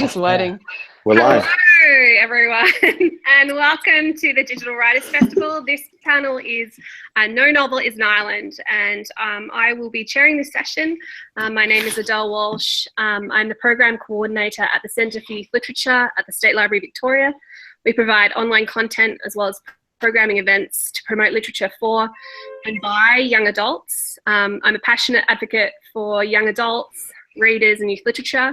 Just waiting. We're live. Hello, everyone, and welcome to the Digital Writers Festival. This panel is No Novel is an Island, and I will be chairing this session. My name is Adele Walsh. I'm the Program Coordinator at the Centre for Youth Literature at the State Library Victoria. We provide online content as well as programming events to promote literature for and by young adults. I'm a passionate advocate for young adults, readers and youth literature.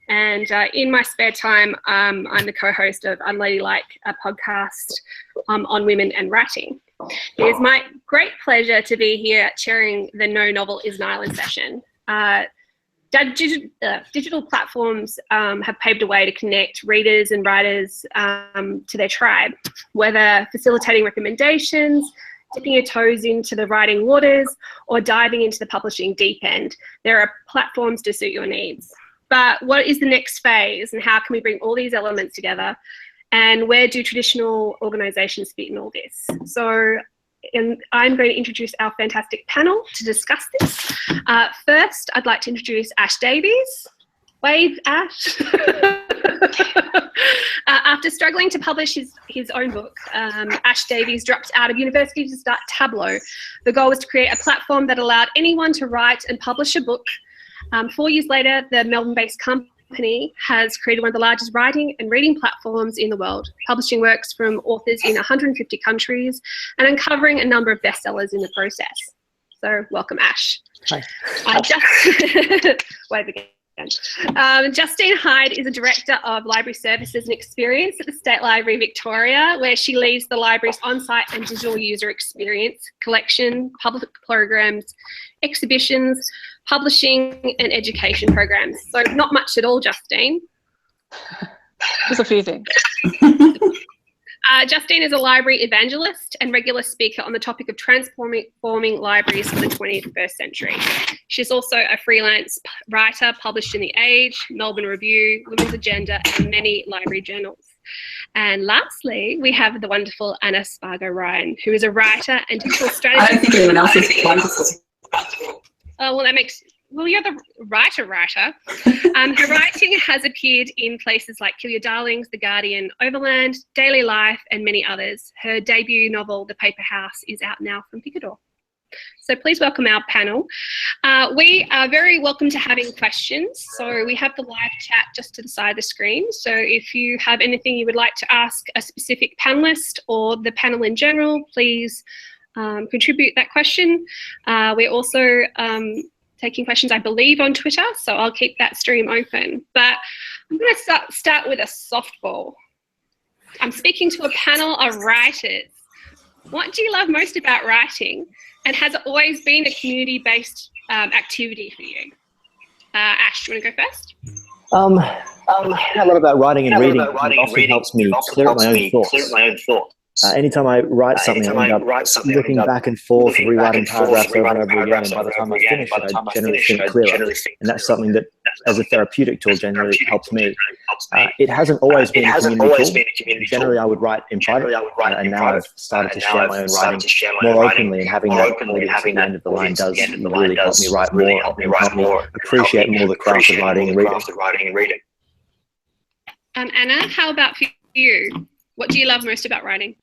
And in my spare time, I'm the co-host of Unladylike, a podcast on women and writing. It is my great pleasure to be here chairing the No Novel is an Island session. Digital platforms have paved a way to connect readers and writers to their tribe, whether facilitating recommendations, dipping your toes into the writing waters, or diving into the publishing deep end. There are platforms to suit your needs. But what is the next phase, and how can we bring all these elements together? And where do traditional organisations fit in all this? So I'm going to introduce our fantastic panel to discuss this. First, I'd like to introduce Ash Davies. Wave, Ash. After struggling to publish his own book, Ash Davies dropped out of university to start Tablo. The goal was to create a platform that allowed anyone to write and publish a book. 4 years later, the Melbourne-based company has created one of the largest writing and reading platforms in the world, publishing works from authors in 150 countries and uncovering a number of bestsellers in the process. So welcome, Ash. Hi. Wave again. Justine Hyde is a Director of Library Services and Experience at the State Library Victoria, where she leads the library's on-site and digital user experience, collection, public programs, exhibitions, publishing and education programs. So not much at all, Justine. Just a few things. Justine is a library evangelist and regular speaker on the topic of transforming libraries for the 21st century. She's also a freelance writer, published in The Age, Melbourne Review, Women's Agenda, and many library journals. And lastly, we have the wonderful Anna Spargo-Ryan, who is a writer and digital strategist. I don't think anyone else is wonderful. Oh, well, you're the writer. Her writing has appeared in places like Kill Your Darlings, The Guardian, Overland, Daily Life, and many others. Her debut novel, The Paper House, is out now from Picador. So please welcome our panel. We are very welcome to having questions. So we have the live chat just to the side of the screen. So if you have anything you would like to ask a specific panelist or the panel in general, please contribute that question. We're also taking questions, I believe, on Twitter, so I'll keep that stream open. But I'm going to start with a softball. I'm speaking to a panel of writers. What do you love most about writing, and has it always been a community-based activity for you? Ash, do you want to go first? A lot about writing and reading. It often helps me clear up my own thoughts. Anytime I write something, I end up looking back and forth, rewriting paragraphs over and over again, and by the time I finish it, I generally think clearer. And that's something that, as a therapeutic tool, generally helps me. It hasn't always been a community tool. Generally, I would write in private, and now I've started to share my own writing more openly, and having that audience at the end of the line does really help me write more, and help me appreciate more the craft of writing and reading. Anna, how about for you? What do you love most about writing?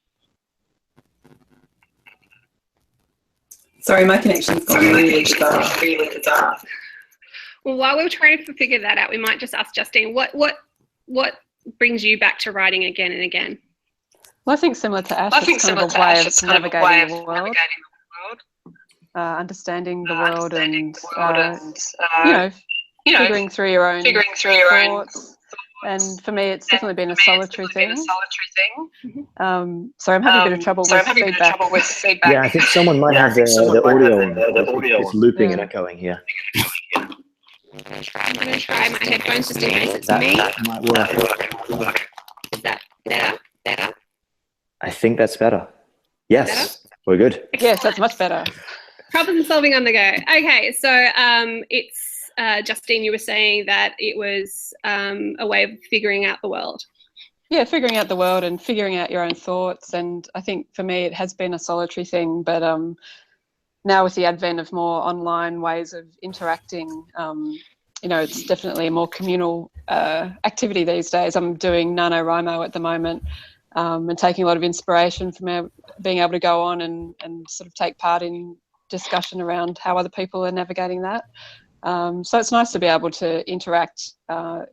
Sorry, my connection's gone really bizarre. Well, while we're trying to figure that out, we might just ask Justine, what brings you back to writing again and again? Well, I think similar to Ash, it's kind of a way of navigating the world, understanding the world, and figuring through your own thoughts. And for me, it's definitely been a solitary thing. Sorry, I'm having a bit of trouble with feedback. Yeah, I think someone might have the audio. It's looping and echoing here. I'm going to try my headphones just in case it's me. That might work. Is that better? I think that's better. Yes, we're good. Yes, that's much better. Problem solving on the go. Okay, so it's Justine, you were saying that it was a way of figuring out the world. Yeah, figuring out the world and figuring out your own thoughts. And I think for me, it has been a solitary thing, but now with the advent of more online ways of interacting, you know, it's definitely a more communal activity these days. I'm doing NaNoWriMo at the moment, and taking a lot of inspiration from being able to go on and sort of take part in discussion around how other people are navigating that. So it's nice to be able to interact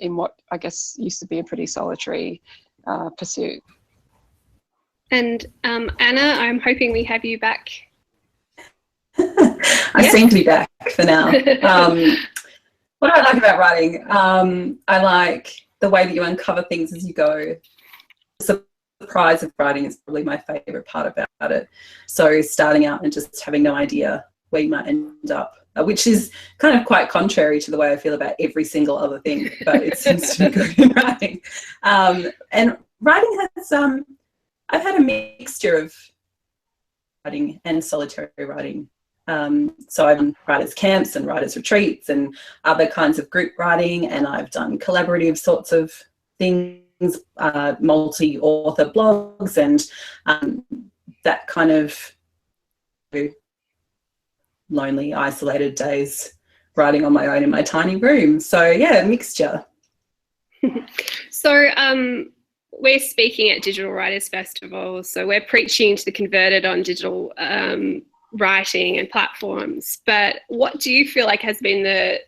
in what I guess used to be a pretty solitary pursuit. And Anna, I'm hoping we have you back. I seem to be back for now. What do I like about writing? I like the way that you uncover things as you go. The surprise of writing is probably my favourite part about it. So starting out and just having no idea where you might end up, which is kind of quite contrary to the way I feel about every single other thing, but it seems to be good in writing. And writing has, I've had a mixture of writing and solitary writing. So I've done writers' camps and writers' retreats and other kinds of group writing, and I've done collaborative sorts of things, multi-author blogs, and that kind of lonely, isolated days writing on my own in my tiny room. So yeah, mixture. So we're speaking at Digital Writers Festival, so we're preaching to the converted on digital writing and platforms. But what do you feel like has been the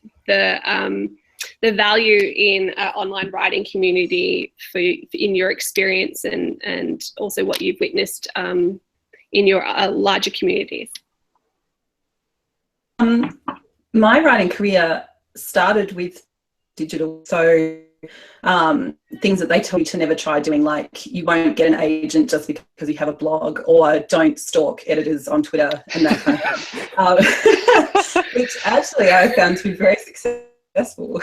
value in online writing community in your experience, and also what you've witnessed in your larger communities? My writing career started with digital, so things that they tell you to never try doing, like you won't get an agent just because you have a blog, or don't stalk editors on Twitter and that kind of thing, which actually I found to be very successful.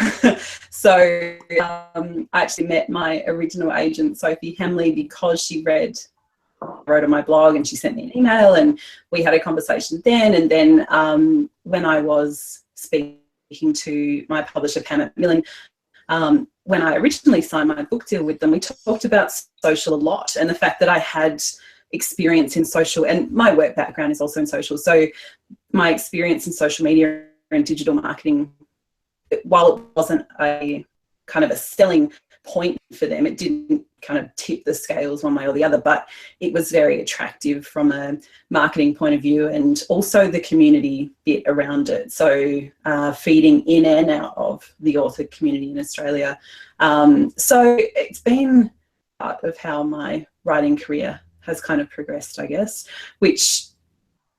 So I actually met my original agent, Sophie Hemley, because she wrote on my blog, and she sent me an email and we had a conversation then. And then when I was speaking to my publisher, Pam Macmillan, when I originally signed my book deal with them, we talked about social a lot, and the fact that I had experience in social, and my work background is also in social. So my experience in social media and digital marketing, while it wasn't a kind of a selling point for them, it didn't kind of tip the scales one way or the other, but it was very attractive from a marketing point of view, and also the community bit around it. So feeding in and out of the author community in Australia. So it's been part of how my writing career has kind of progressed, I guess, which,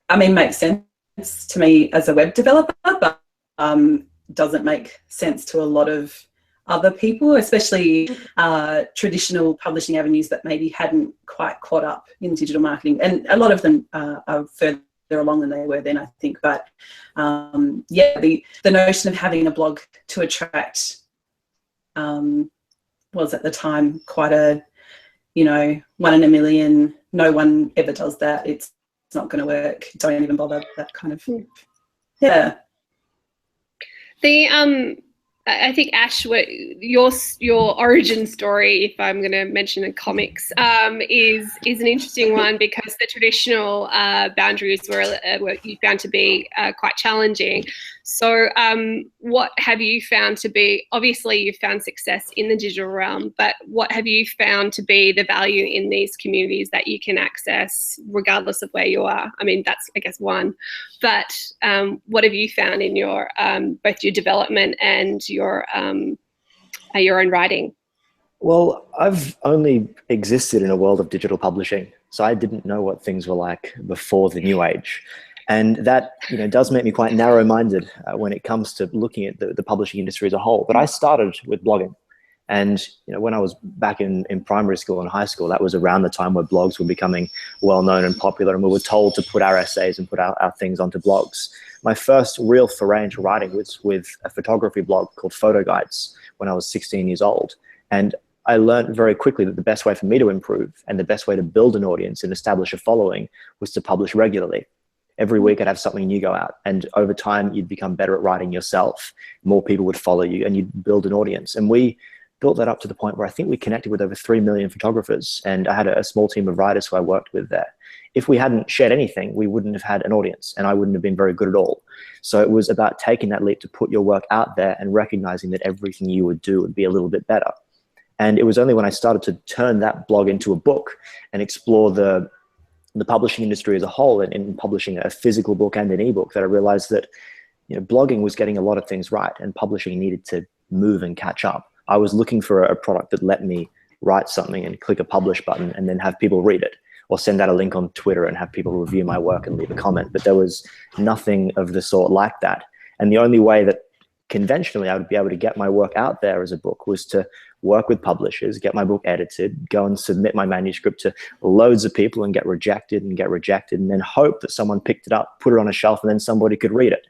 I mean, makes sense to me as a web developer, but doesn't make sense to a lot of other people, especially traditional publishing avenues that maybe hadn't quite caught up in digital marketing. And a lot of them are further along than they were then, I think. But yeah, the notion of having a blog to attract was at the time quite a, you know, 1 in a million, no one ever does that, it's not going to work, don't even bother, that kind of, yeah. I think, Ash, your origin story, if I'm going to mention in comics, is an interesting one, because the traditional boundaries were you found to be quite challenging. So what have you found to be, obviously you've found success in the digital realm, but what have you found to be the value in these communities that you can access regardless of where you are? I mean, that's, I guess, one. But what have you found in your both your development and your own writing? Well, I've only existed in a world of digital publishing, so I didn't know what things were like before the new age. And that, you know, does make me quite narrow-minded when it comes to looking at the publishing industry as a whole. But I started with blogging. And, you know, when I was back in primary school and high school, that was around the time where blogs were becoming well-known and popular, and we were told to put our essays and put our things onto blogs. My first real foray into writing was with a photography blog called Photo Guides when I was 16 years old. And I learned very quickly that the best way for me to improve and the best way to build an audience and establish a following was to publish regularly. Every week I'd have something new go out, and over time you'd become better at writing yourself. More people would follow you and you'd build an audience. And we built that up to the point where I think we connected with over 3 million photographers, and I had a small team of writers who I worked with there. If we hadn't shared anything, we wouldn't have had an audience, and I wouldn't have been very good at all. So it was about taking that leap to put your work out there and recognizing that everything you would do would be a little bit better. And it was only when I started to turn that blog into a book and explore the publishing industry as a whole, and in publishing a physical book and an ebook, that I realized that, you know, blogging was getting a lot of things right, and publishing needed to move and catch up. I was looking for a product that let me write something and click a publish button and then have people read it, or send out a link on Twitter and have people review my work and leave a comment. But there was nothing of the sort like that. And the only way that conventionally I would be able to get my work out there as a book was to work with publishers, get my book edited, go and submit my manuscript to loads of people and get rejected, and then hope that someone picked it up, put it on a shelf, and then somebody could read it.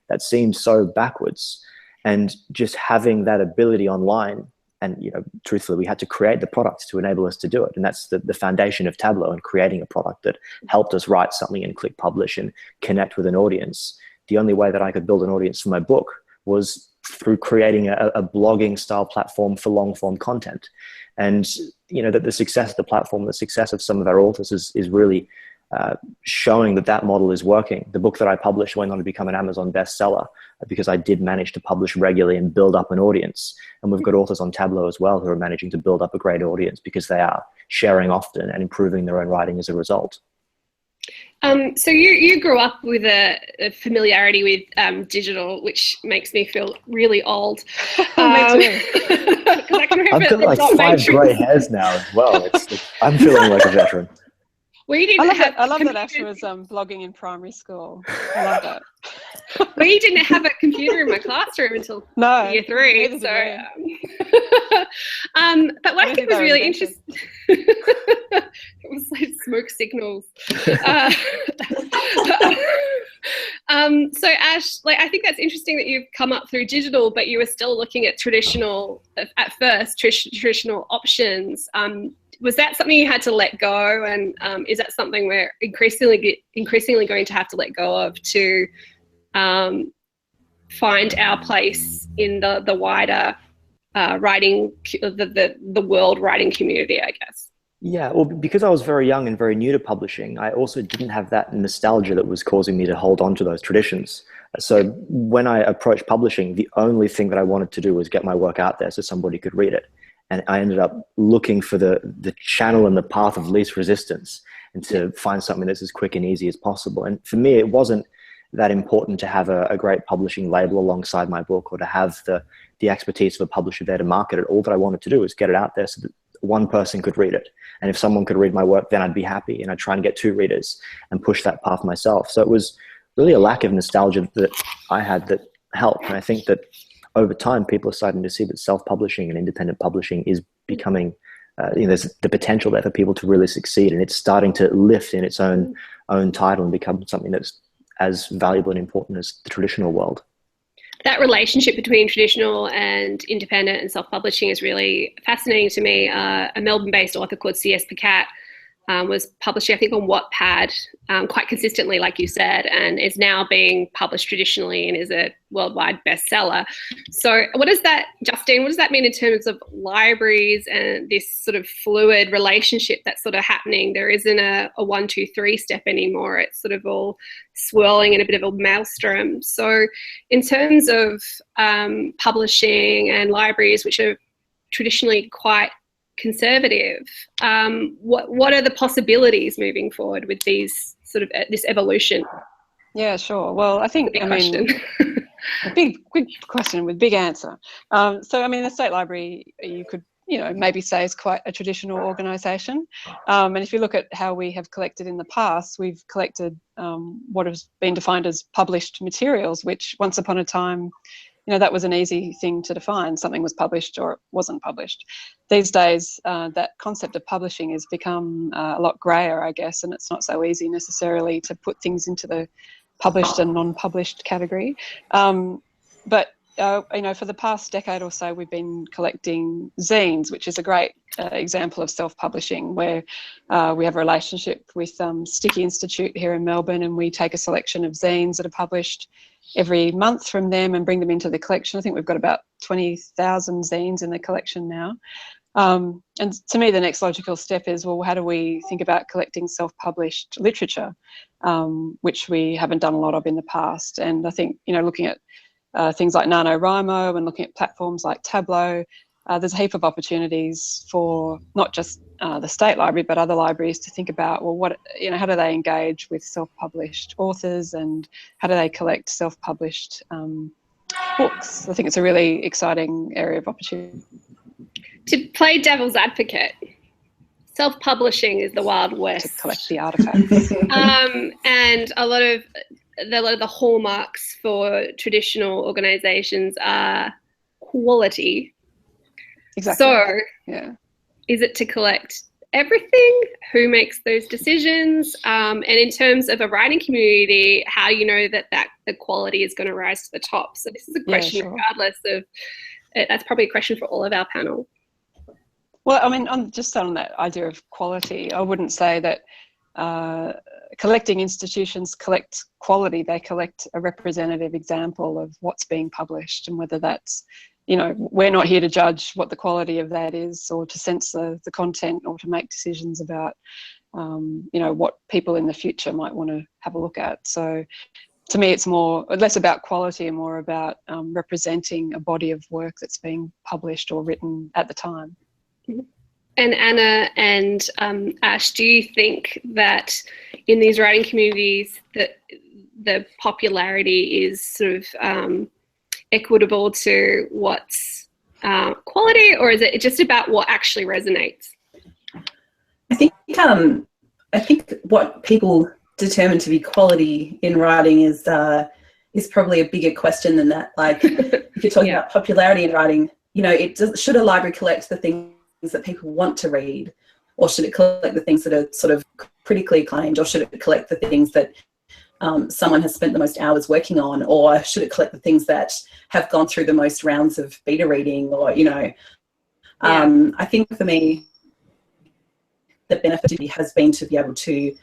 That seemed so backwards. And just having that ability online, and, you know, truthfully, we had to create the products to enable us to do it. And that's the foundation of Tablo, and creating a product that helped us write something and click publish and connect with an audience. The only way that I could build an audience for my book was through creating a blogging style platform for long form content. And, you know, that the success of the platform, the success of some of our authors is really showing that that model is working. The book that I published went on to become an Amazon bestseller because I did manage to publish regularly and build up an audience. And we've got authors on Tablo as well who are managing to build up a great audience because they are sharing often and improving their own writing as a result. So you grew up with a familiarity with digital, which makes me feel really old. Me too. I've got like 5 grey hairs now as well. I'm feeling like a veteran. We I love that Ash was blogging in primary school. I love that. We didn't have a computer in my classroom until year 3. So, but what I think was really interesting, it was like smoke signals. So Ash, like, I think that's interesting that you've come up through digital, but you were still looking at traditional at first, traditional options. Was that something you had to let go, and is that something we're increasingly going to have to let go of to find our place in the wider writing, the world writing community, I guess? Yeah, well, because I was very young and very new to publishing, I also didn't have that nostalgia that was causing me to hold on to those traditions. So when I approached publishing, the only thing that I wanted to do was get my work out there so somebody could read it. And I ended up looking for the channel and the path of least resistance, and to find something that's as quick and easy as possible. And for me, it wasn't that important to have a great publishing label alongside my book, or to have the expertise of a publisher there to market it. All that I wanted to do was get it out there so that one person could read it. And if someone could read my work, then I'd be happy. And I'd try and get 2 readers and push that path myself. So it was really a lack of nostalgia that I had that helped. And I think that over time, people are starting to see that self-publishing and independent publishing is becoming, there's the potential there for people to really succeed, and it's starting to lift in its own title and become something that's as valuable and important as the traditional world. That relationship between traditional and independent and self-publishing is really fascinating to me. A Melbourne-based author called C.S. Pacat was publishing, I think, on Wattpad quite consistently, like you said, and is now being published traditionally and is a worldwide bestseller. So what does that, Justine, what does that mean in terms of libraries and this sort of fluid relationship that's sort of happening? There isn't a 1, 2, 3 step anymore. It's sort of all swirling in a bit of a maelstrom. So in terms of publishing and libraries, which are traditionally quite conservative, what are the possibilities moving forward with these sort of this evolution? Yeah, sure. Well, I think a big question with big answer. So I mean, the State Library, you could maybe say is quite a traditional organisation, and if you look at how we have collected in the past, we've collected what has been defined as published materials, which once upon a time, that was an easy thing to define. Something was published or it wasn't published. These days, that concept of publishing has become a lot grayer, I guess, and it's not so easy necessarily to put things into the published and non-published category. But you know, for the past decade or so, we've been collecting zines, which is a great example of self-publishing, where we have a relationship with Sticky Institute here in Melbourne, and we take a selection of zines that are published every month from them and bring them into the collection. I think we've got about 20,000 zines in the collection now. And to me, the next logical step is, well, how do we think about collecting self-published literature, which we haven't done a lot of in the past? And I think, you know, looking at things like NaNoWriMo and looking at platforms like Tablo, there's a heap of opportunities for not just the State Library, but other libraries to think about, well, what, you know, how do they engage with self-published authors, and how do they collect self-published books? I think it's a really exciting area of opportunity. To play devil's advocate, self-publishing is the Wild West. To collect the artifacts. And a lot of the hallmarks for traditional organisations are quality. Exactly. So, yeah, is it to collect everything? Who makes those decisions? And in terms of a writing community, how do you know that the quality is going to rise to the top? So this is a question, regardless of. That's probably a question for all of our panel. Well, I mean, on that idea of quality, I wouldn't say that collecting institutions collect quality. They collect a representative example of what's being published, and whether that's, you know, we're not here to judge what the quality of that is, or to censor the content, or to make decisions about, you know, what people in the future might want to have a look at. So to me, it's less about quality and more about representing a body of work that's being published or written at the time. And Anna and Ash, do you think that in these writing communities that the popularity is sort of equitable to what's quality, or is it just about what actually resonates? I think what people determine to be quality in writing is probably a bigger question than that. Like, if you're talking about popularity in writing, you know, should a library collect the things that people want to read, or should it collect the things that are sort of critically acclaimed, or should it collect the things that someone has spent the most hours working on, or should it collect the things that have gone through the most rounds of beta reading, or, you know, I think for me, the benefit has been to be able to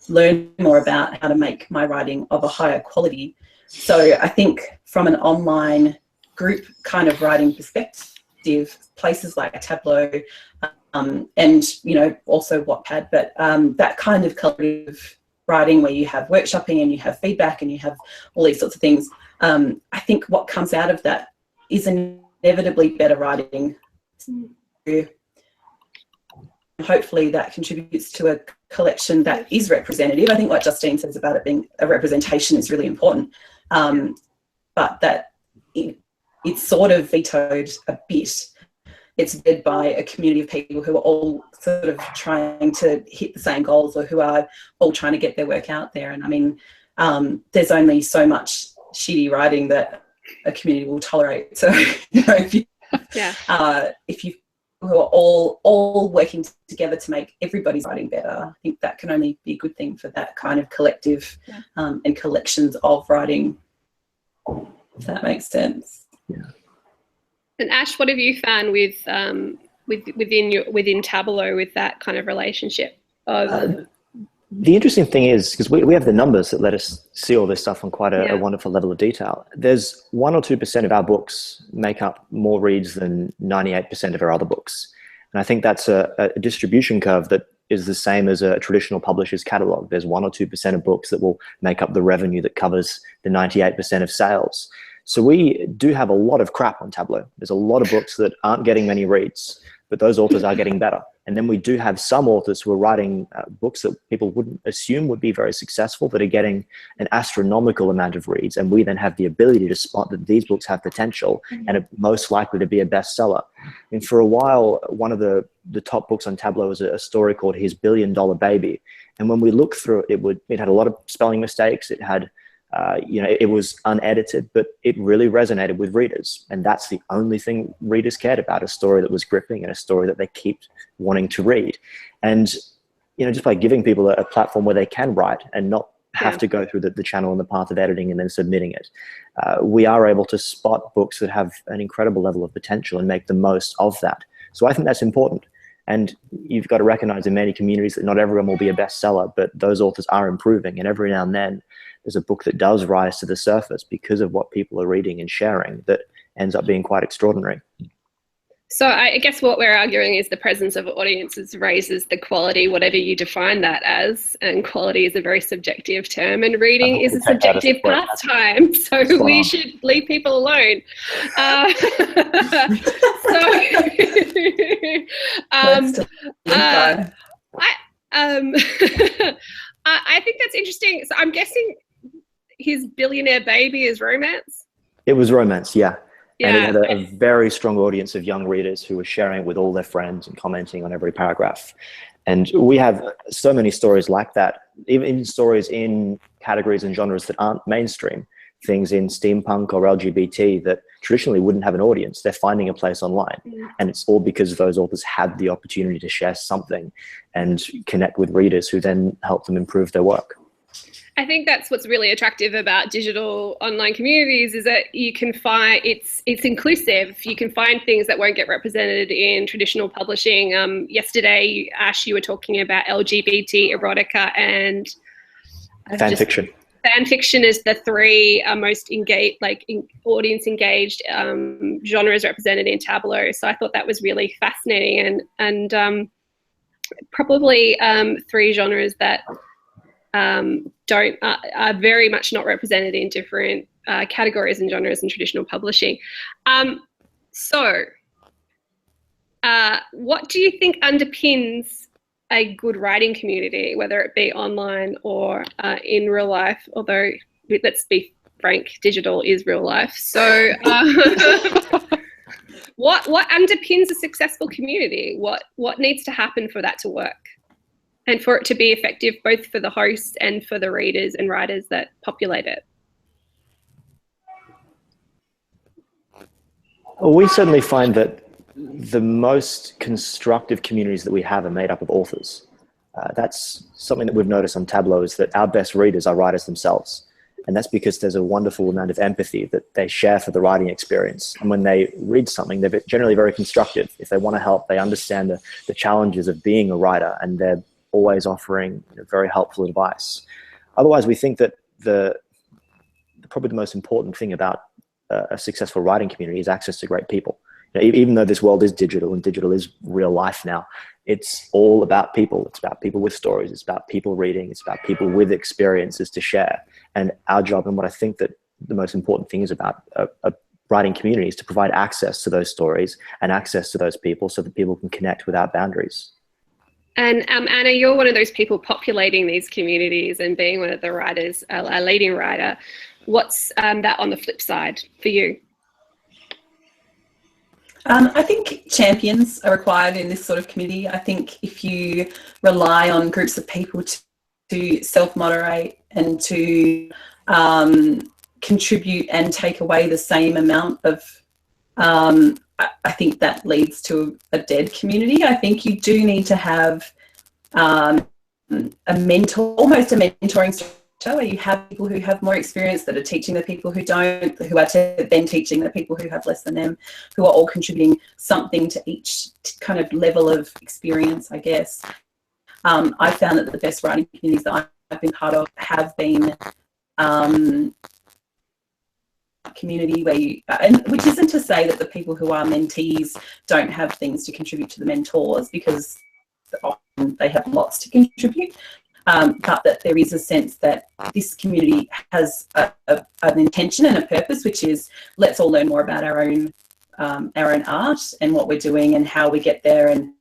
learn more about how to make my writing of a higher quality. So I think from an online group kind of writing perspective, places like Tablo and, you know, also Wattpad, but that kind of collaborative writing where you have workshopping and you have feedback and you have all these sorts of things, I think what comes out of that is inevitably better writing. Hopefully that contributes to a collection that is representative. I think what Justine says about it being a representation is really important, but that it's sort of vetoed a bit. It's led by a community of people who are all sort of trying to hit the same goals, or who are all trying to get their work out there. And I mean, there's only so much shitty writing that a community will tolerate. So, you know, if you who are all working together to make everybody's writing better, I think that can only be a good thing for that kind of collective and collections of writing, if that makes sense. Yeah. And Ash, what have you found within Tablo with that kind of relationship? The interesting thing is, because we have the numbers that let us see all this stuff on quite a wonderful level of detail. There's 1 or 2% of our books make up more reads than 98% of our other books. And I think that's a distribution curve that is the same as a traditional publisher's catalog. There's 1 or 2% of books that will make up the revenue that covers the 98% of sales. So we do have a lot of crap on Tablo. There's a lot of books that aren't getting many reads, but those authors are getting better. And then we do have some authors who are writing books that people wouldn't assume would be very successful, that are getting an astronomical amount of reads. And we then have the ability to spot that these books have potential and are most likely to be a bestseller. And for a while, one of the top books on Tablo was a story called His $1 Billion Baby. And when we looked through it, it had a lot of spelling mistakes. It had, it was unedited, but it really resonated with readers. And that's the only thing readers cared about, a story that was gripping and a story that they keep wanting to read. And, just by giving people a platform where they can write and not have to go through the channel and the path of editing and then submitting it. We are able to spot books that have an incredible level of potential and make the most of that. So I think that's important. And you've got to recognize in many communities that not everyone will be a bestseller, but those authors are improving. And every now and then there's a book that does rise to the surface because of what people are reading and sharing that ends up being quite extraordinary. So I guess what we're arguing is the presence of audiences raises the quality, whatever you define that as. And quality is a very subjective term, and reading is a subjective pastime. So we should leave people alone. I think that's interesting. So I'm guessing his Billionaire Baby is romance? It was romance, yeah. And it had a very strong audience of young readers who were sharing it with all their friends and commenting on every paragraph. And we have so many stories like that, even stories in categories and genres that aren't mainstream, things in steampunk or LGBT that traditionally wouldn't have an audience. They're finding a place online. And it's all because those authors had the opportunity to share something and connect with readers who then help them improve their work. I think that's what's really attractive about digital online communities is that you can find it's inclusive. You can find things that won't get represented in traditional publishing. Yesterday, Ash, you were talking about LGBT erotica and fan fiction. Fan fiction is the three most engaged, audience engaged genres represented in Tablo. So I thought that was really fascinating and probably three genres that are very much not represented in different categories and genres in traditional publishing. So what do you think underpins a good writing community, whether it be online or in real life? Although, let's be frank, digital is real life. So what underpins a successful community? What needs to happen for that to work? And for it to be effective both for the hosts and for the readers and writers that populate it? Well, we certainly find that the most constructive communities that we have are made up of authors. That's something that we've noticed on Tablo, is that our best readers are writers themselves. And that's because there's a wonderful amount of empathy that they share for the writing experience. And when they read something, they're generally very constructive. If they want to help, they understand the challenges of being a writer, and they're always offering very helpful advice. Otherwise, we think that probably the most important thing about a successful writing community is access to great people. Even though this world is digital and digital is real life now, it's all about people. It's about people with stories. It's about people reading. It's about people with experiences to share. And our job, and what I think that the most important thing is about a writing community, is to provide access to those stories and access to those people so that people can connect without boundaries. And Anna, you're one of those people populating these communities and being one of the writers, a leading writer. What's that on the flip side for you? I think champions are required in this sort of community. I think if you rely on groups of people to self-moderate and to contribute and take away the same amount of I think that leads to a dead community. I think you do need to have a mentor, almost a mentoring structure, where you have people who have more experience that are teaching the people who don't, who are then teaching the people who have less than them, who are all contributing something to each kind of level of experience, I guess. I found that the best writing communities that I've been part of have been community where you, and which isn't to say that the people who are mentees don't have things to contribute to the mentors, because often they have lots to contribute, but that there is a sense that this community has an intention and a purpose, which is let's all learn more about our own art and what we're doing and how we get there. And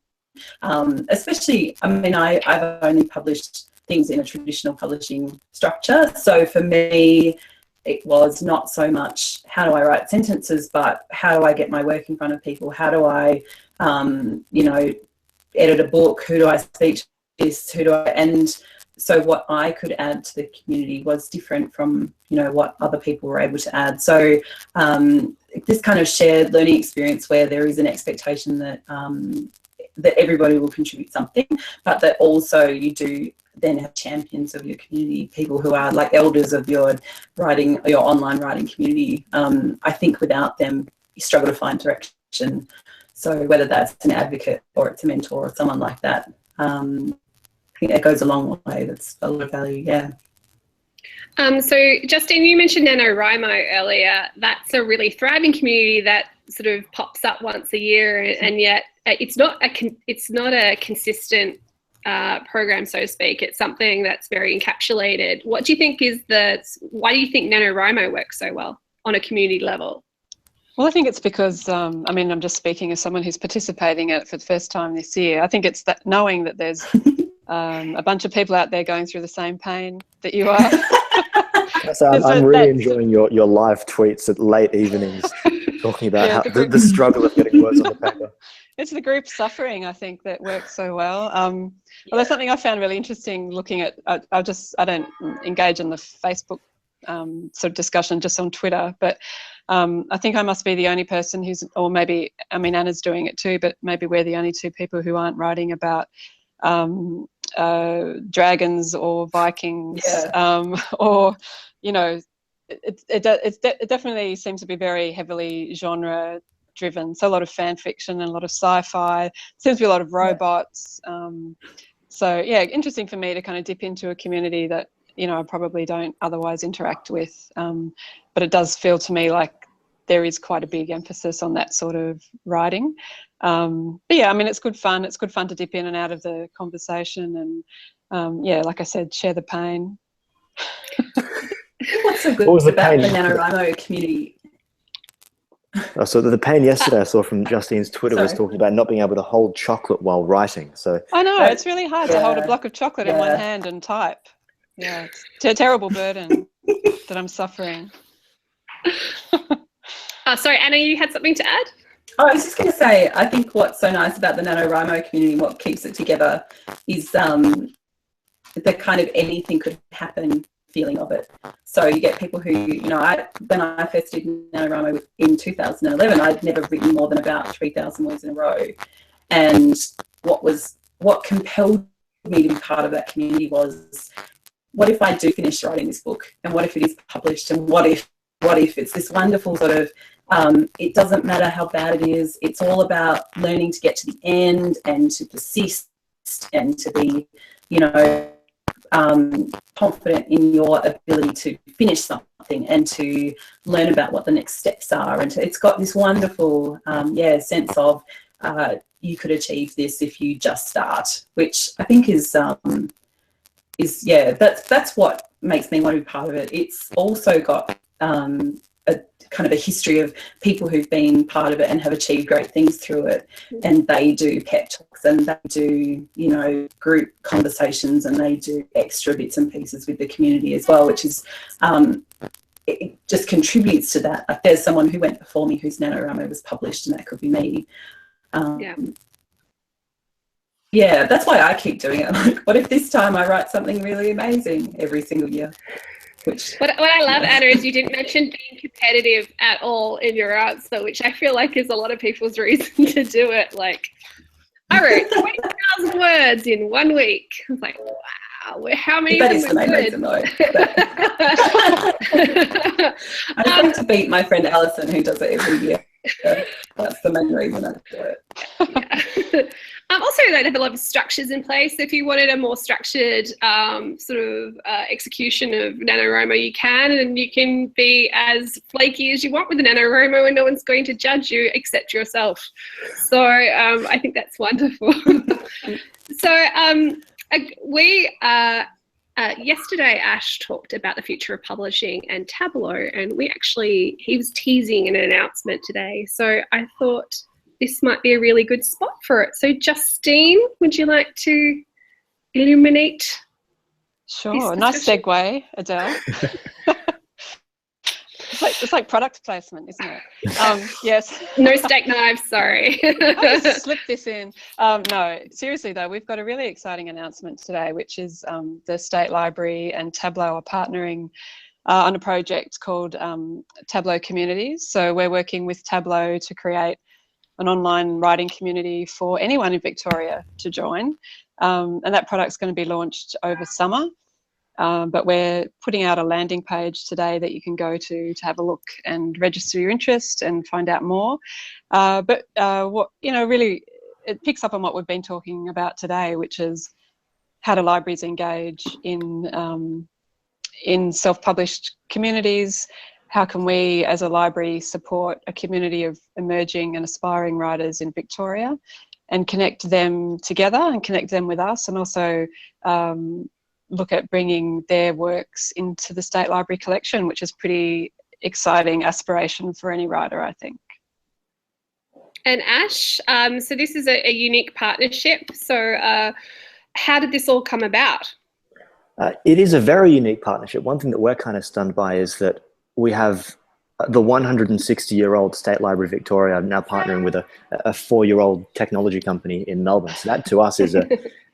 especially, I mean, I've only published things in a traditional publishing structure, so for me it was not so much how do I write sentences, but how do I get my work in front of people? How do I, edit a book? Who do I speak to? This? Who do I? And so what I could add to the community was different from, what other people were able to add. So this kind of shared learning experience where there is an expectation that that everybody will contribute something, but that also you do then have champions of your community, people who are like elders of your writing, your online writing community. I think without them, you struggle to find direction. So whether that's an advocate or it's a mentor or someone like that, I think it goes a long way. That's a lot of value, yeah. So Justine, you mentioned NaNoWriMo earlier. That's a really thriving community that sort of pops up once a year, and yet it's not a consistent program, so to speak. It's something that's very encapsulated. What do you think why do you think NaNoWriMo works so well on a community level? Well, I think it's because, I mean, I'm just speaking as someone who's participating in it for the first time this year. I think it's that knowing that there's a bunch of people out there going through the same pain that you are. So I'm really enjoying your live tweets at late evenings talking about the struggle of getting words on the paper. It's the group suffering, I think, that works so well. Well, there's something I found really interesting looking at, I don't engage in the Facebook sort of discussion, just on Twitter, but I think I must be the only person who's, or maybe, I mean, Anna's doing it too, but maybe we're the only two people who aren't writing about dragons or Vikings, or, you know, it definitely seems to be very heavily genre driven. So a lot of fan fiction and a lot of sci-fi. Seems to be a lot of robots. So yeah, interesting for me to kind of dip into a community that, you know, I probably don't otherwise interact with. But it does feel to me like there is quite a big emphasis on that sort of writing. But yeah, I mean, it's good fun. It's good fun to dip in and out of the conversation and, yeah, like I said, share the pain. What's so good about the NaNoWriMo community? So the pain yesterday I saw from Justine's Twitter was talking about not being able to hold chocolate while writing. So I know, it's really hard to hold a block of chocolate in one hand and type. Yeah, it's a terrible burden that I'm suffering. Sorry, Anna, you had something to add? Oh, I was just going to say, I think what's so nice about the NaNoWriMo community, what keeps it together, is the kind of anything could happen feeling of it. So you get people who, you know, when I first did NaNoWriMo in 2011, I'd never written more than about 3,000 words in a row. And what compelled me to be part of that community was, what if I do finish writing this book? And what if it is published? And what if it's this wonderful sort of, it doesn't matter how bad it is, it's all about learning to get to the end and to persist and to be, you know, confident in your ability to finish something and to learn about what the next steps are. And it's got this wonderful, sense of you could achieve this if you just start, which I think is that's what makes me want to be part of it. It's also got a kind of a history of people who've been part of it and have achieved great things through it, and they do pep talks and they do, you know, group conversations and they do extra bits and pieces with the community as well, which is it just contributes to that. Like, there's someone who went before me whose NaNoWriMo was published, and that could be me. Yeah, that's why I keep doing it. Like, what if this time I write something really amazing every single year? What I love, Anna, is you didn't mention being competitive at all in your answer, which I feel like is a lot of people's reason to do it. Like, I wrote 20,000 words in 1 week. I was like, wow, how many that of is them the main reason, though. I just want to beat my friend Alison, who does it every year. So that's the main reason I do it. Yeah. Also, they have a lot of structures in place. If you wanted a more structured execution of NaNoWriMo, you can, and you can be as flaky as you want with the NaNoWriMo, and no one's going to judge you except yourself. So I think that's wonderful. So yesterday Ash talked about the future of publishing and Tablo, and he was teasing an announcement today. So I thought this might be a really good spot for it. So Justine, would you like to illuminate? Sure, nice segue, Adele. It's like product placement, isn't it? Yes. No steak knives, sorry. I just slipped this in. No, seriously though, we've got a really exciting announcement today, which is the State Library and Tablo are partnering on a project called Tablo Communities. So we're working with Tablo to create an online writing community for anyone in Victoria to join. And that product's going to be launched over summer. But we're putting out a landing page today that you can go to have a look and register your interest and find out more. But what, you know, really it picks up on what we've been talking about today, which is how do libraries engage in self-published communities? How can we as a library support a community of emerging and aspiring writers in Victoria and connect them together and connect them with us, and also look at bringing their works into the State Library collection, which is pretty exciting aspiration for any writer, I think. And Ash, so this is a unique partnership. So how did this all come about? It is a very unique partnership. One thing that we're kind of stunned by is that we have the 160-year-old State Library Victoria now partnering with a 4-year-old technology company in Melbourne. So that to us is an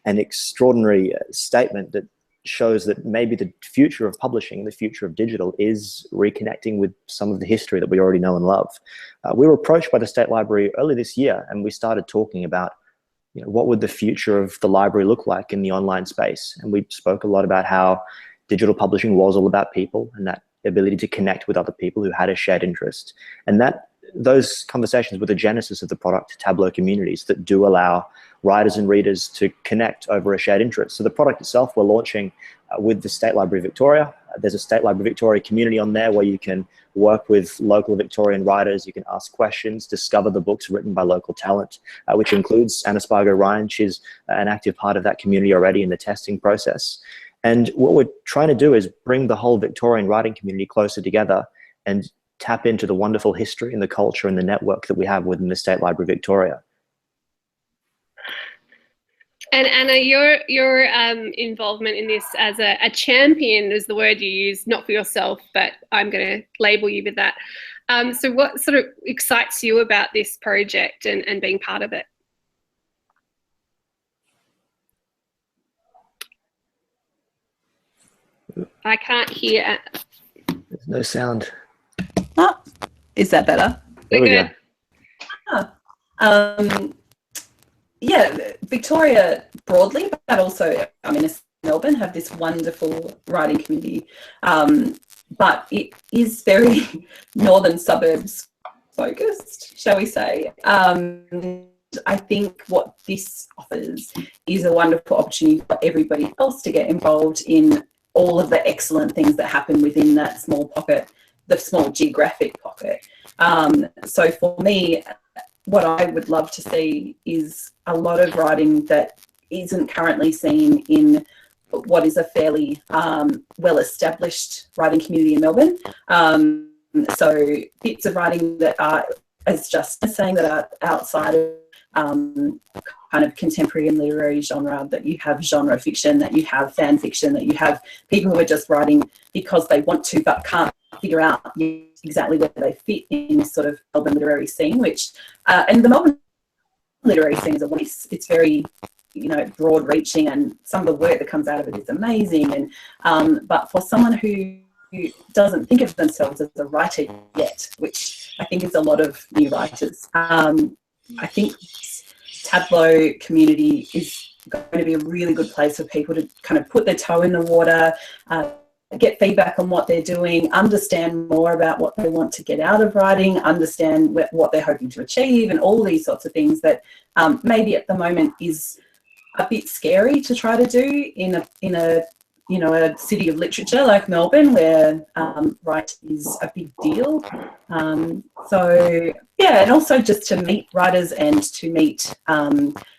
extraordinary statement that shows that maybe the future of publishing, the future of digital, is reconnecting with some of the history that we already know and love. We were approached by the State Library early this year, and we started talking about, you know, what would the future of the library look like in the online space. And we spoke a lot about how digital publishing was all about people and that ability to connect with other people who had a shared interest. And that those conversations were the genesis of the product Tablo communities that do allow writers and readers to connect over a shared interest. So the product itself we're launching with the State Library Victoria. There's a State Library Victoria community on there where you can work with local Victorian writers. You can ask questions, discover the books written by local talent, which includes Anna Spargo-Ryan. She's an active part of that community already in the testing process. And what we're trying to do is bring the whole Victorian writing community closer together and tap into the wonderful history and the culture and the network that we have within the State Library Victoria. And Anna, your involvement in this as a champion is the word you use, not for yourself, but I'm going to label you with that. So what sort of excites you about this project and being part of it? I can't hear. There's no sound. Oh, is that better? There we go. Yeah, Victoria broadly, but also, I mean, Melbourne have this wonderful writing community, but it is very northern suburbs focused, shall we say. I think what this offers is a wonderful opportunity for everybody else to get involved in all of the excellent things that happen within that small pocket, the small geographic pocket. So for me, what I would love to see is a lot of writing that isn't currently seen in what is a fairly well-established writing community in Melbourne. So bits of writing that are, as Justin is saying, that are outside of kind of contemporary and literary genre, that you have genre fiction, that you have fan fiction, that you have people who are just writing because they want to but can't figure out exactly where they fit in this sort of Melbourne literary scene, which and the Melbourne literary scene is a voice. It's very, you know, broad reaching, and some of the work that comes out of it is amazing. And but for someone who doesn't think of themselves as a writer yet, which I think is a lot of new writers, I think Tablo community is going to be a really good place for people to kind of put their toe in the water, get feedback on what they're doing, understand more about what they want to get out of writing, understand what they're hoping to achieve, and all these sorts of things that maybe at the moment is a bit scary to try to do in a you know, a city of literature like Melbourne, where writing is a big deal. So yeah, and also just to meet writers and to meet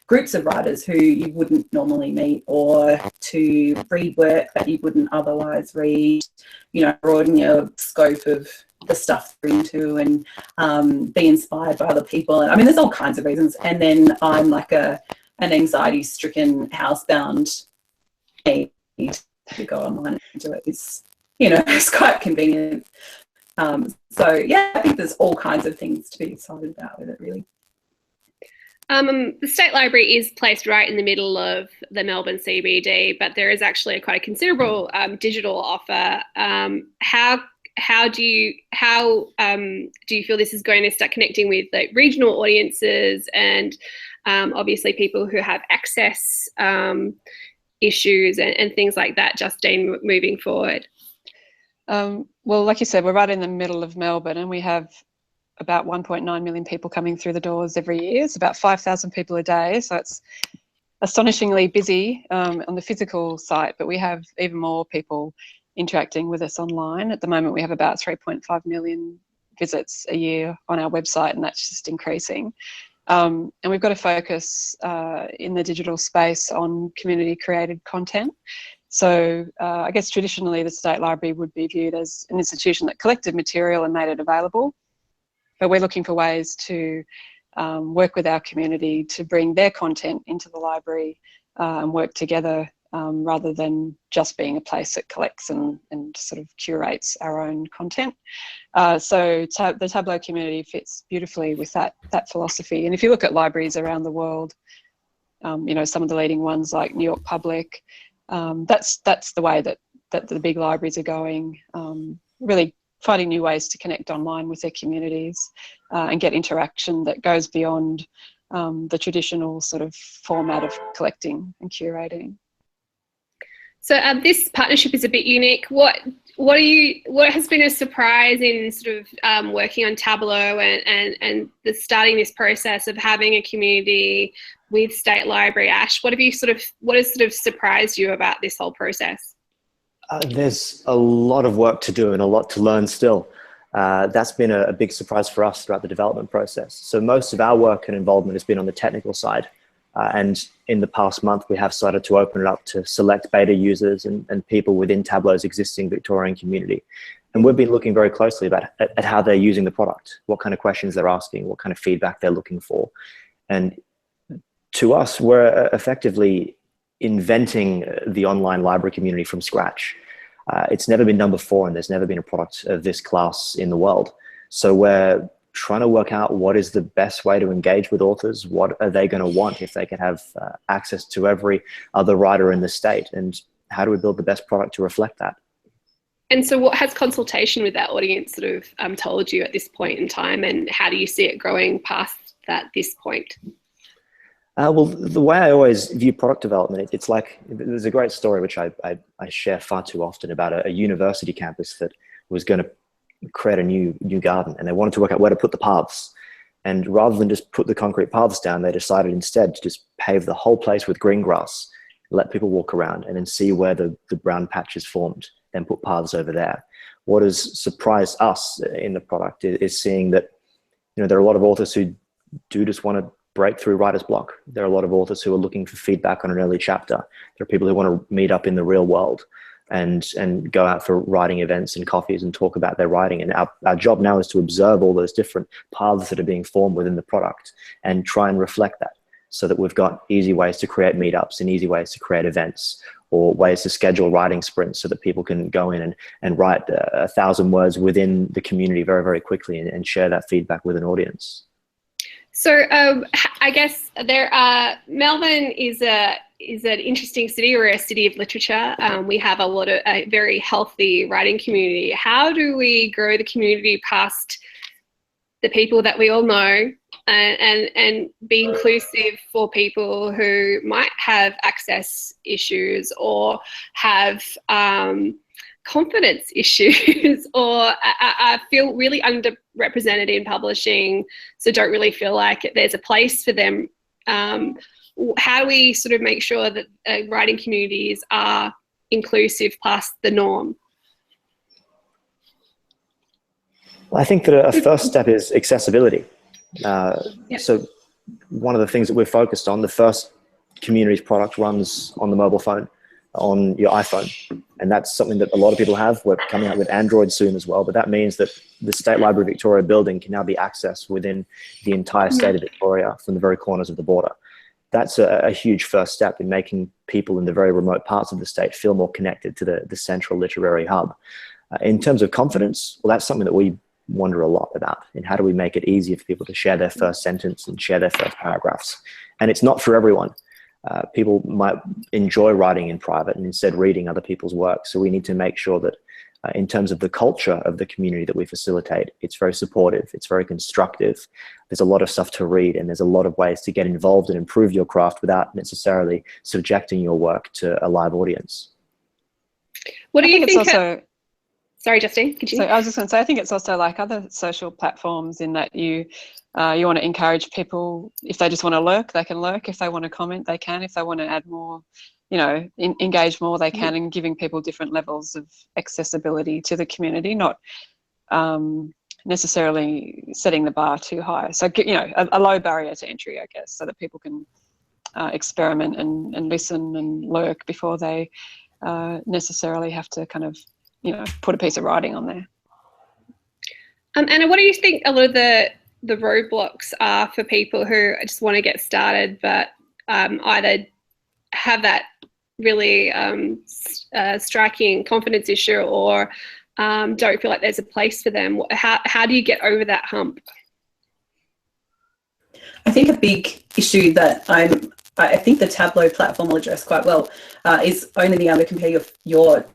groups of writers who you wouldn't normally meet, or to read work that you wouldn't otherwise read, you know, broaden your scope of the stuff you're into, and be inspired by other people. And I mean, there's all kinds of reasons. And then I'm like an anxiety-stricken, housebound need to go online and do it. It's, you know, it's quite convenient. So yeah, I think there's all kinds of things to be excited about with it, really. The State Library is placed right in the middle of the Melbourne CBD, but there is actually quite a considerable digital offer. How how do you feel this is going to start connecting with like regional audiences and obviously people who have access issues and things like that, Justine, moving forward? Well, like you said, we're right in the middle of Melbourne, and we have about 1.9 million people coming through the doors every year. It's about 5,000 people a day, so it's astonishingly busy on the physical site, but we have even more people interacting with us online. At the moment, we have about 3.5 million visits a year on our website, and that's just increasing. And we've got to focus in the digital space on community-created content. So I guess traditionally the State Library would be viewed as an institution that collected material and made it available, but we're looking for ways to work with our community to bring their content into the library and work together rather than just being a place that collects and sort of curates our own content. So the Tablo community fits beautifully with that philosophy. And if you look at libraries around the world, you know, some of the leading ones like New York Public, that's the way that the big libraries are going, really finding new ways to connect online with their communities and get interaction that goes beyond the traditional sort of format of collecting and curating. So this partnership is a bit unique. What has been a surprise in sort of working on Tablo and starting this process of having a community with State Library? Ash, what has sort of surprised you about this whole process? There's a lot of work to do and a lot to learn still. That's been a big surprise for us throughout the development process. So most of our work and involvement has been on the technical side. And in the past month, we have started to open it up to select beta users and people within Tablo's existing Victorian community. And we've been looking very closely at how they're using the product, what kind of questions they're asking, what kind of feedback they're looking for. And to us, we're effectively inventing the online library community from scratch. It's never been done before, and there's never been a product of this class in the world. So we're trying to work out what is the best way to engage with authors. What are they going to want if they can have access to every other writer in the state? And how do we build the best product to reflect that? And so what has consultation with that audience sort of told you at this point in time, and how do you see it growing past this point? Well, the way I always view product development, it's like, there's a great story which I share far too often about a university campus that was going to create a new garden, and they wanted to work out where to put the paths. And rather than just put the concrete paths down, they decided instead to just pave the whole place with green grass, let people walk around and then see where the brown patches formed, then put paths over there. What has surprised us in the product is seeing that, you know, there are a lot of authors who do just want to break through writer's block. There are a lot of authors who are looking for feedback on an early chapter. There are people who want to meet up in the real world and go out for writing events and coffees and talk about their writing. And our job now is to observe all those different paths that are being formed within the product and try and reflect that, so that we've got easy ways to create meetups and easy ways to create events, or ways to schedule writing sprints so that people can go in and write 1,000 words within the community very, very quickly and share that feedback with an audience. So I guess Melbourne is an interesting city. We're a city of literature. We have a very healthy writing community. How do we grow the community past the people that we all know and be inclusive for people who might have access issues or have confidence issues or I feel really underrepresented in publishing, so don't really feel like there's a place for them? How do we sort of make sure that writing communities are inclusive past the norm? Well, I think that a first step is accessibility. So one of the things that we're focused on, the first communities product runs on the mobile phone, on your iPhone. And that's something that a lot of people have. We're coming out with Android soon as well, but that means that the State Library Victoria building can now be accessed within the entire state of Victoria from the very corners of the border. That's a huge first step in making people in the very remote parts of the state feel more connected to the central literary hub. In terms of confidence, well, that's something that we wonder a lot about. And how do we make it easier for people to share their first sentence and share their first paragraphs? And it's not for everyone. People might enjoy writing in private and instead reading other people's work. So we need to make sure that in terms of the culture of the community that we facilitate. It's very supportive, it's very constructive. There's a lot of stuff to read, and there's a lot of ways to get involved and improve your craft without necessarily subjecting your work to a live audience. What do you think? Also, sorry, Justine, could you? So I was just going to say, I think it's also like other social platforms in that you want to encourage people, if they just want to lurk, they can lurk. If they want to comment, they can. If they want to add more, engage more, they can, and giving people different levels of accessibility to the community, not necessarily setting the bar too high. So, a low barrier to entry, I guess, so that people can experiment and listen and lurk before they necessarily have to kind of, put a piece of writing on there. Anna, what do you think a lot of the roadblocks are for people who just want to get started, but either have that really striking confidence issue, or don't feel like there's a place for them? How do you get over that hump? I think a big issue that I think the Tablo platform will address quite well is only being able to compare your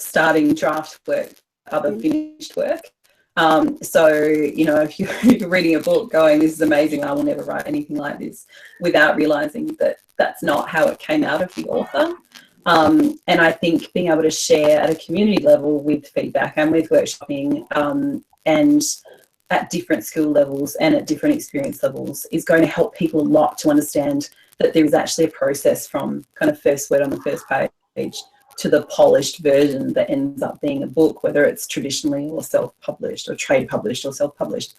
starting draft work, other finished work. So, if you're reading a book going, this is amazing, I will never write anything like this, without realizing that that's not how it came out of the author. And I think being able to share at a community level with feedback and with workshopping and at different skill levels and at different experience levels is going to help people a lot to understand that there is actually a process from kind of first word on the first page to the polished version that ends up being a book, whether it's traditionally or self-published or trade published or self-published.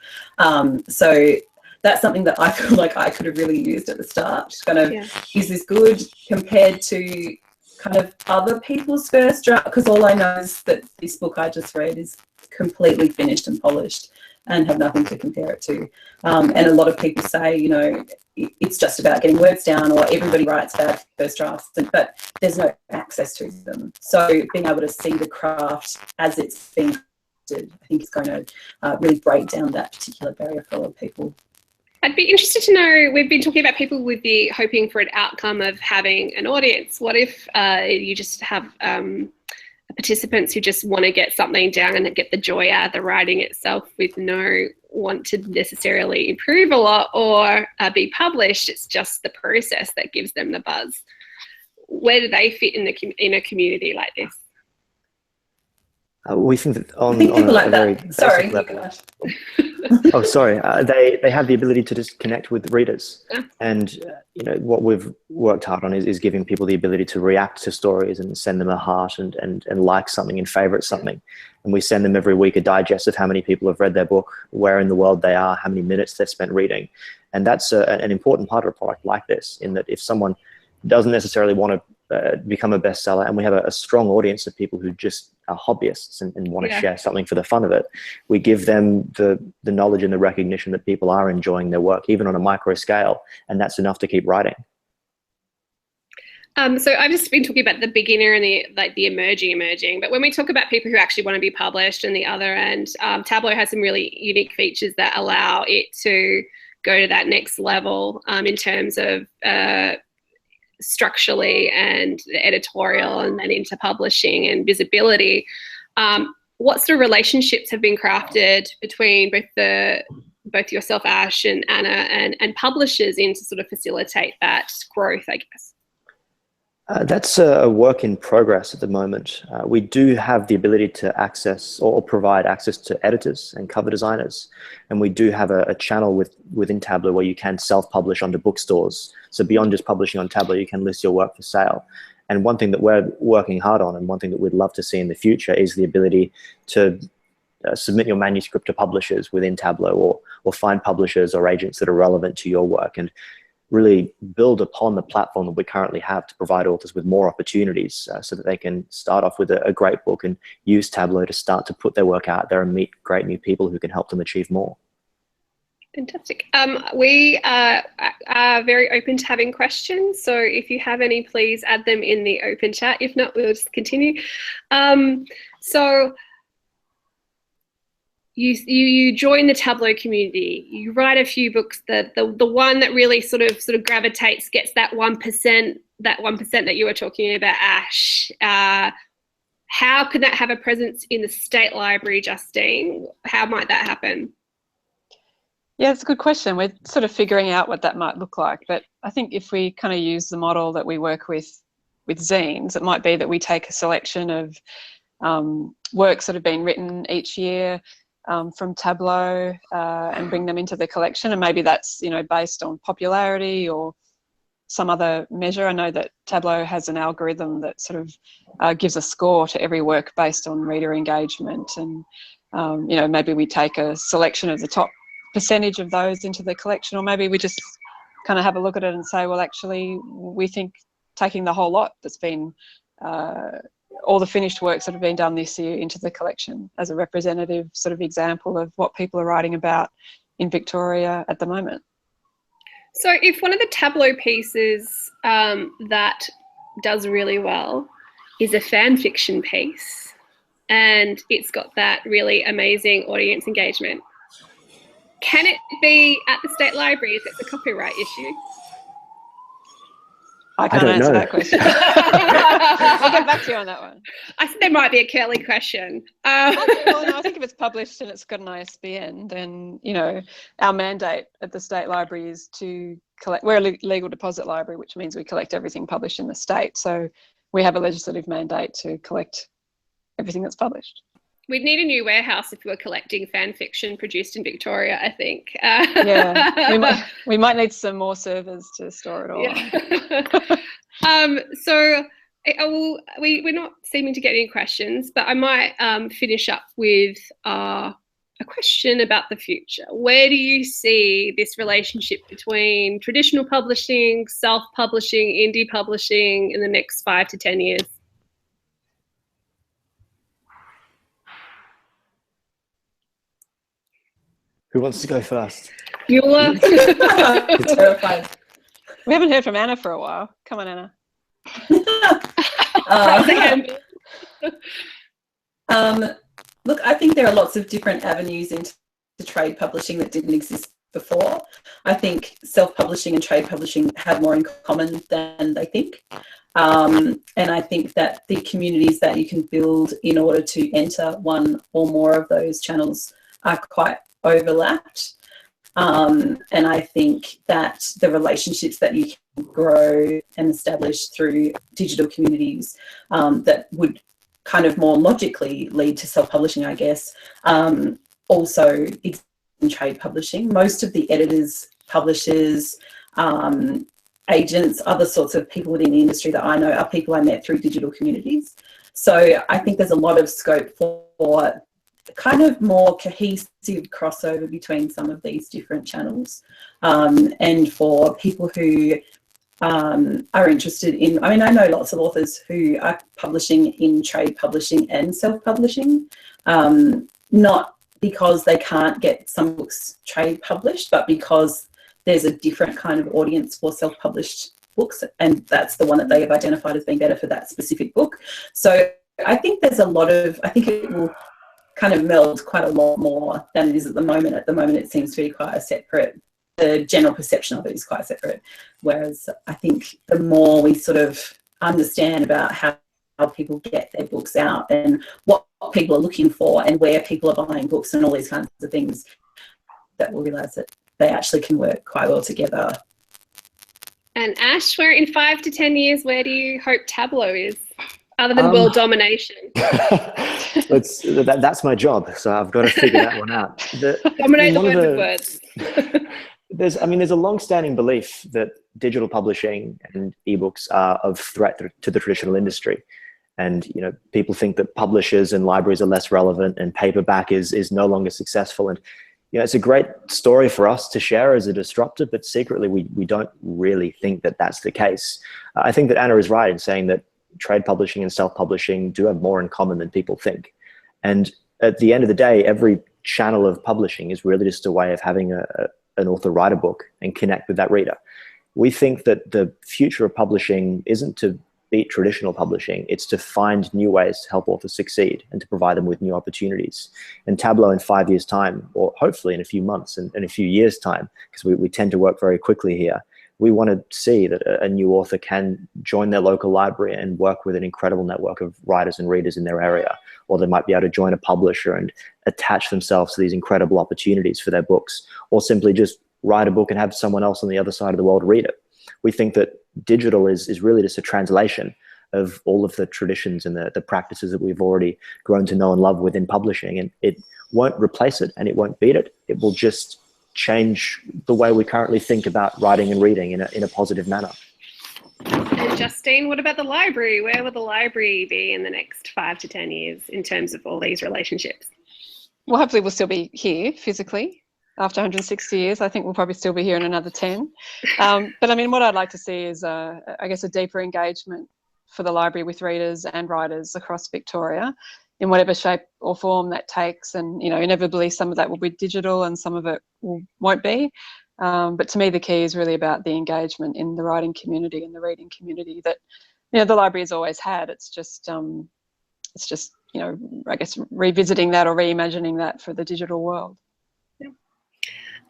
So that's something that I feel like I could have really used at the start. Just kind of, is this good compared to kind of other people's first draft? Because all I know is that this book I just read is completely finished and polished and have nothing to compare it to. And a lot of people say, it's just about getting words down, or everybody writes bad first drafts, but there's no access to them. So being able to see the craft as it's being did, I think is going to really break down that particular barrier for a lot of people. I'd be interested to know, we've been talking about people with the hoping for an outcome of having an audience. What if you just have participants who just want to get something down and get the joy out of the writing itself with no want to necessarily improve a lot or be published? It's just the process that gives them the buzz. Where do they fit in a community like this? We think that on people a like very that. Sorry, level. Oh, sorry. They have the ability to just connect with readers, and what we've worked hard on is giving people the ability to react to stories and send them a heart and like something and favorite something. And we send them every week a digest of how many people have read their book, where in the world they are, how many minutes they've spent reading, and that's an important part of a product like this. In that, if someone doesn't necessarily want to become a bestseller, and we have a strong audience of people who just are hobbyists and want to share something for the fun of it, we give them the knowledge and the recognition that people are enjoying their work, even on a micro scale, and that's enough to keep writing. So I've just been talking about the beginner and the emerging, but when we talk about people who actually want to be published on the other end, Tablo has some really unique features that allow it to go to that next level in terms of structurally and the editorial, and then into publishing and visibility. What sort of relationships have been crafted between both yourself, Ash, and Anna, and publishers in to sort of facilitate that growth, I guess? That's a work in progress at the moment. We do have the ability to access or provide access to editors and cover designers. And we do have a channel within Tablo where you can self-publish onto bookstores. So beyond just publishing on Tablo, you can list your work for sale. And one thing that we're working hard on, and one thing that we'd love to see in the future, is the ability to submit your manuscript to publishers within Tablo, or find publishers or agents that are relevant to your work, and really build upon the platform that we currently have to provide authors with more opportunities so that they can start off with a great book and use Tablo to start to put their work out there and meet great new people who can help them achieve more. Fantastic. We are very open to having questions. So if you have any, please add them in the open chat. If not, we'll just continue. So you join the Tablo community. You write a few books. The one that really sort of gravitates, gets that 1%, that you were talking about, Ash. how could that have a presence in the State Library, Justine? How might that happen? Yeah, it's a good question. We're sort of figuring out what that might look like. But I think if we kind of use the model that we work with zines, it might be that we take a selection of works that have been written each year from Tablo and bring them into the collection. And maybe that's, you know, based on popularity or some other measure. I know that Tablo has an algorithm that sort of gives a score to every work based on reader engagement. And, you know, maybe we take a selection of the top percentage of those into the collection, or maybe we just kind of have a look at it and say, well, actually, we think taking the whole lot that's been all the finished works that have been done this year into the collection as a representative sort of example of what people are writing about in Victoria at the moment. So if one of the Tablo pieces that does really well is a fan fiction piece and it's got that really amazing audience engagement, can it be at the State Library if it's a copyright issue? I can't answer that question. I'll get back to you on that one. I think there might be a curly question. Well, no, I think if it's published and it's got an ISBN, then, you know, our mandate at the State Library is to collect. We're a legal deposit library, which means we collect everything published in the state. So we have a legislative mandate to collect everything that's published. We'd need a new warehouse if we were collecting fan fiction produced in Victoria, I think. Yeah, we might need some more servers to store it all. Yeah. So we're not seeming to get any questions, but I might finish up with a question about the future. Where do you see this relationship between traditional publishing, self-publishing, indie publishing in the next 5 to 10 years? Who wants to go first? You are Terrified. We haven't heard from Anna for a while. Come on, Anna. Look, I think there are lots of different avenues into trade publishing that didn't exist before. I think self-publishing and trade publishing have more in common than they think. And I think that the communities that you can build in order to enter one or more of those channels are quite overlapped. And I think that the relationships that you can grow and establish through digital communities that would kind of more logically lead to self-publishing, I guess, also exist in trade publishing. Most of the editors, publishers, agents, other sorts of people within the industry that I know are people I met through digital communities. So I think there's a lot of scope for kind of more cohesive crossover between some of these different channels, and for people who are interested in, I mean, I know lots of authors who are publishing in trade publishing and self-publishing, not because they can't get some books trade published, but because there's a different kind of audience for self-published books, and that's the one that they have identified as being better for that specific book. So I think there's a lot of, I think it will kind of meld quite a lot more than it is at the moment. At the moment, it seems to be quite a separate, the general perception of it is quite separate. Whereas I think the more we sort of understand about how people get their books out and what people are looking for and where people are buying books and all these kinds of things, that we'll realise that they actually can work quite well together. And Ash, where in 5 to 10 years, where do you hope Tablo is? Other than world domination. That's my job, so I've got to figure that one out. Dominate the words of words. There's a long-standing belief that digital publishing and ebooks are of threat to the traditional industry. And, you know, people think that publishers and libraries are less relevant and paperback is no longer successful. And, you know, it's a great story for us to share as a disruptor, but secretly we don't really think that that's the case. I think that Anna is right in saying that trade publishing and self-publishing do have more in common than people think. And at the end of the day, every channel of publishing is really just a way of having an author write a book and connect with that reader. We think that the future of publishing isn't to beat traditional publishing, it's to find new ways to help authors succeed and to provide them with new opportunities. And Tablo in 5 years' time, or hopefully in a few months and in a few years' time, because we tend to work very quickly here, we want to see that a new author can join their local library and work with an incredible network of writers and readers in their area, or they might be able to join a publisher and attach themselves to these incredible opportunities for their books, or simply just write a book and have someone else on the other side of the world read it. We think that digital is really just a translation of all of the traditions and the practices that we've already grown to know and love within publishing, and it won't replace it and it won't beat it. It will just change the way we currently think about writing and reading in a positive manner. And Justine, what about the library? Where will the library be in the next 5 to 10 years in terms of all these relationships? Well, hopefully we'll still be here physically after 160 years. I think we'll probably still be here in another 10. But I mean, what I'd like to see is, I guess, a deeper engagement for the library with readers and writers across Victoria, in whatever shape or form that takes. And, you know, inevitably some of that will be digital and some of it won't be. But to me, the key is really about the engagement in the writing community and the reading community that, you know, the library has always had. It's just, you know, I guess revisiting that or reimagining that for the digital world.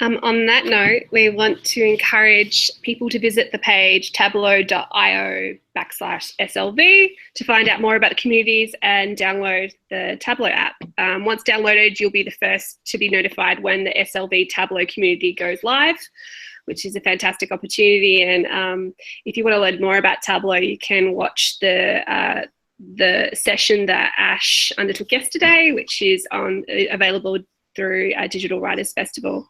On that note, we want to encourage people to visit the page tablo.io/SLV to find out more about the communities and download the Tablo app. Once downloaded, you'll be the first to be notified when the SLV Tablo community goes live, which is a fantastic opportunity. And if you want to learn more about Tablo, you can watch the session that Ash undertook yesterday, which is available through Digital Writers Festival.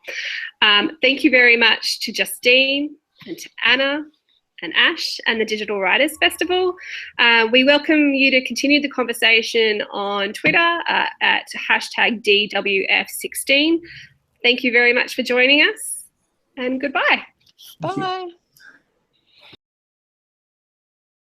Thank you very much to Justine and to Anna and Ash and the Digital Writers Festival. We welcome you to continue the conversation on Twitter at #DWF16. Thank you very much for joining us, and goodbye. Bye.